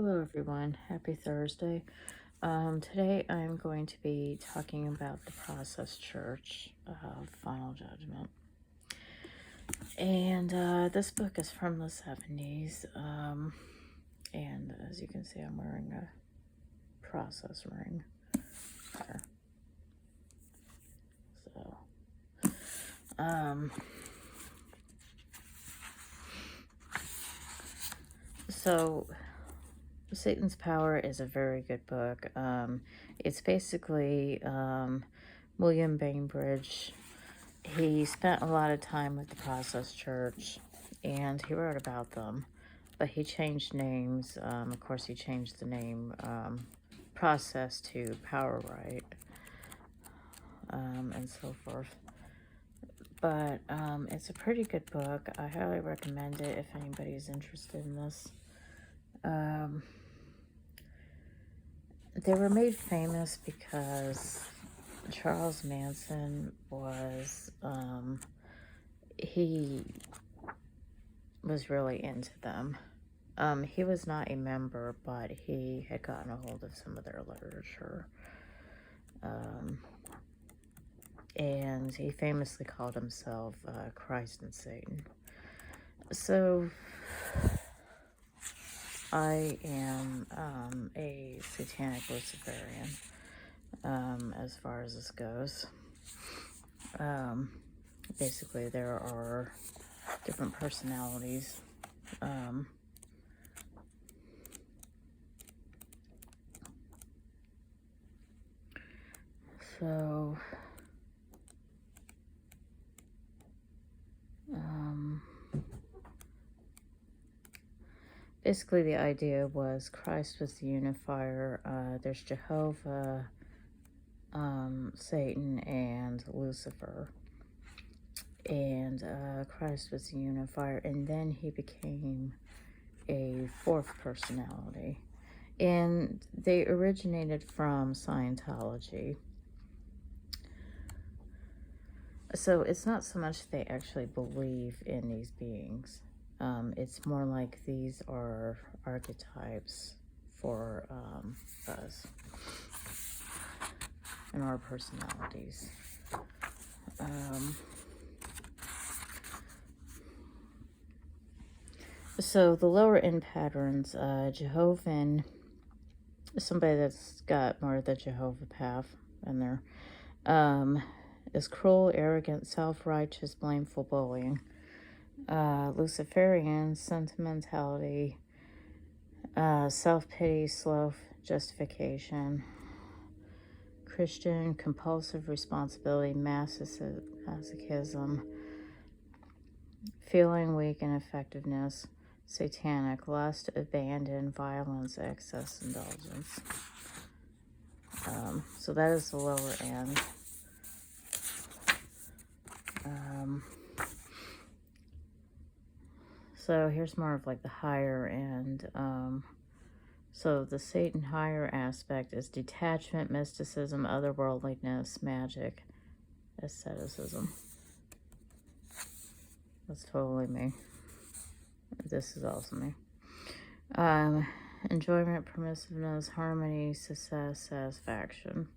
Hello everyone, happy Thursday. Today I'm going to be talking about the Process Church of Final Judgment. And this book is from the 70s. And as you can see, I'm wearing a process ring there. So Satan's Power is a very good book. It's basically William Bainbridge. He spent a lot of time with the Process Church, and he wrote about them, but he changed names. Of course, he changed the name Process to Power Right, and so forth. But it's a pretty good book. I highly recommend it if anybody's interested in this. They were made famous because Charles Manson was, he was really into them. He was not a member, but he had gotten a hold of some of their literature. And he famously called himself Christ and Satan. So I am a satanic Luciferian, as far as this goes. Basically, there are different personalities. Basically, the idea was Christ was the unifier. There's Jehovah, Satan, and Lucifer. And Christ was the unifier, and then he became a fourth personality. And they originated from Scientology. So it's not so much they actually believe in these beings. It's more like these are archetypes for us and our personalities. So the lower end patterns, Jehovan, somebody that's got more of the Jehovah path in there, is cruel, arrogant, self-righteous, blameful bullying. Luciferian, sentimentality, self-pity, slow justification. Christian, compulsive responsibility, masochism, feeling weak, and effectiveness. Satanic, lust, abandon, violence, excess, indulgence. So that is the lower end. So here's more of like the higher end. So the Satan higher aspect is detachment, mysticism, otherworldliness, magic, asceticism. That's totally me. This is also me. Enjoyment, permissiveness, harmony, success, satisfaction.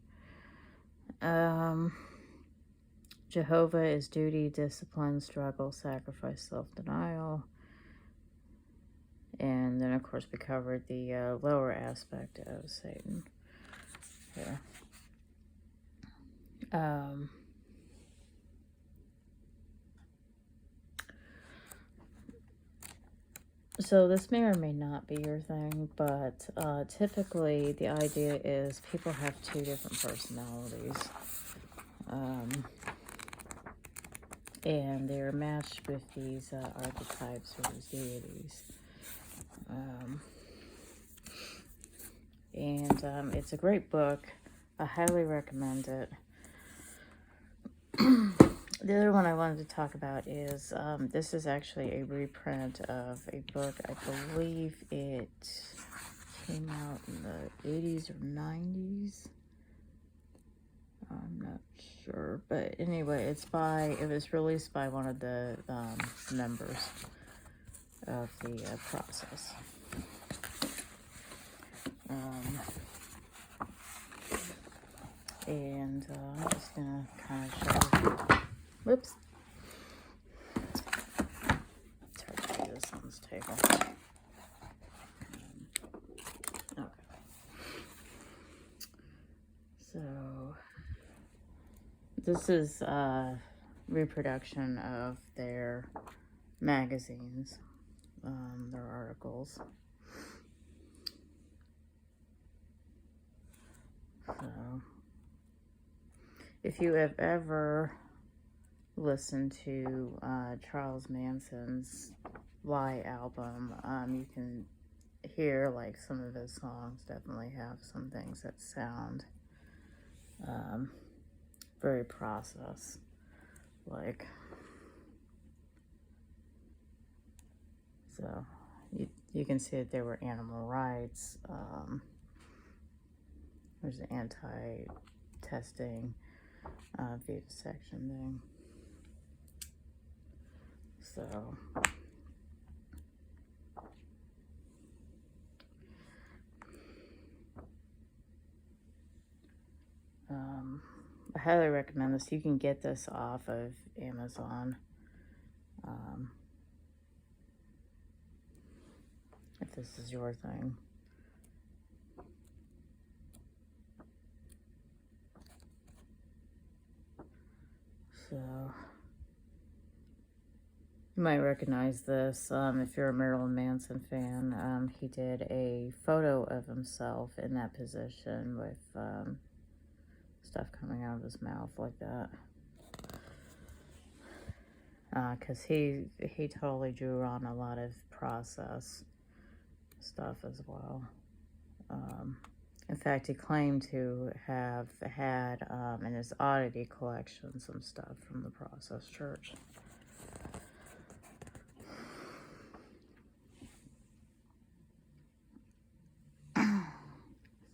Jehovah is duty, discipline, struggle, sacrifice, self-denial. And then, of course, we covered the lower aspect of Satan here. So this may or may not be your thing, but typically the idea is people have two different personalities. And they're matched with these archetypes or these deities. And it's a great book. I highly recommend it. The other one I wanted to talk about is, this is actually a reprint of a book. I believe it came out in the 80s or 90s. I'm not sure. But anyway, it was released by one of the members of the process. And I'm just gonna kind of show you. Whoops. It's hard to do this on this table. Okay. So this is reproduction of their magazines, their articles. So if you have ever listened to Charles Manson's Lie album, you can hear like some of his songs definitely have some things that sound very processed, like, so you can see that there were animal rights, there's an anti-testing vivisection thing. So I highly recommend this. You can get this off of Amazon. If this is your thing. So you might recognize this if you're a Marilyn Manson fan. He did a photo of himself in that position with stuff coming out of his mouth like that. Because he totally drew on a lot of process stuff as well. In fact, he claimed to have had in his oddity collection some stuff from the Process Church.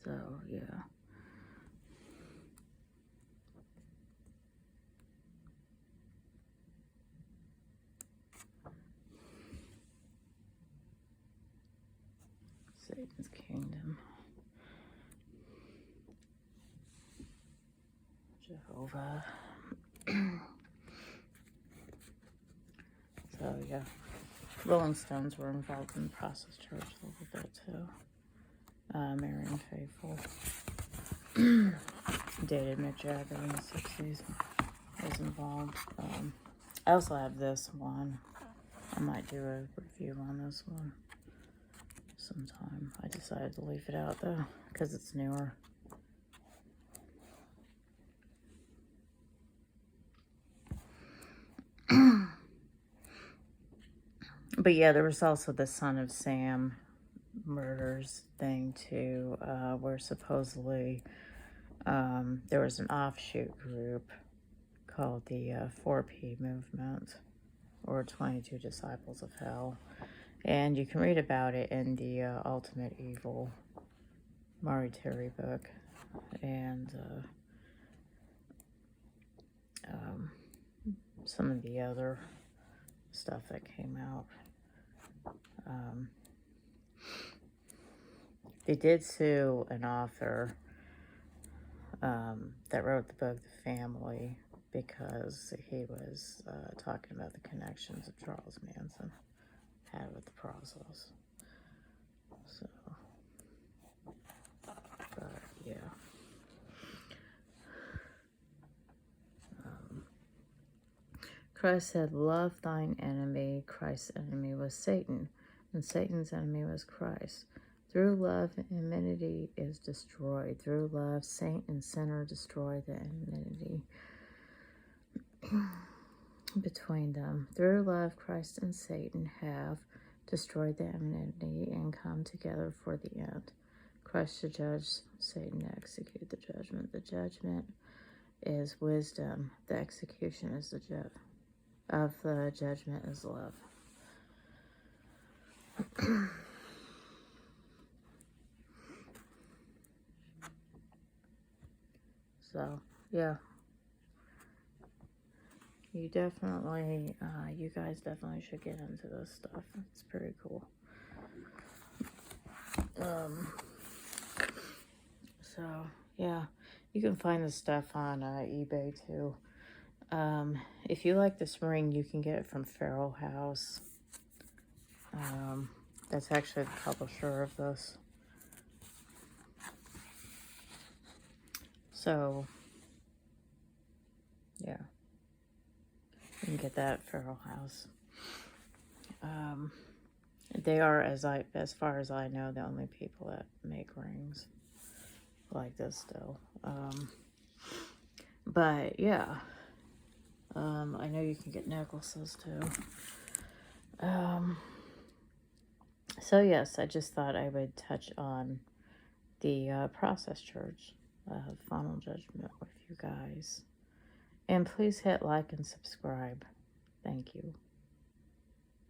So, yeah. Satan's Kingdom. Jehovah. So, yeah. Rolling Stones were involved in the Process Church a little bit, too. Marian Faithful. Dated Mick Jagger in the 60s. Was involved. I also have this one. I might do a review on this one sometime. I decided to leave it out, though, because it's newer. But yeah, there was also the Son of Sam murders thing too, where supposedly there was an offshoot group called the 4P movement, or 22 Disciples of Hell, and you can read about it in the Ultimate Evil Mari Terry book, and some of the other stuff that came out. They did sue an author that wrote the book The Family because he was talking about the connections that Charles Manson had with the process. So, but yeah. Christ said, love thine enemy. Christ's enemy was Satan, and Satan's enemy was Christ. Through love, enmity is destroyed. Through love, saint and sinner destroy the enmity between them. Through love, Christ and Satan have destroyed the enmity and come together for the end. Christ to judge, Satan to execute the judgment. The judgment is wisdom. The execution is the of the judgment is love. So, yeah. You definitely, you guys definitely should get into this stuff. It's pretty cool. So, yeah, you can find this stuff on eBay too. If you like this ring, you can get it from Feral House. That's actually the publisher of this. So, yeah, you can get that at Feral House. They are, as far as I know, the only people that make rings like this still. But yeah, I know you can get necklaces too. So yes, I just thought I would touch on the process church final judgment with you guys. And please hit like and subscribe. Thank you.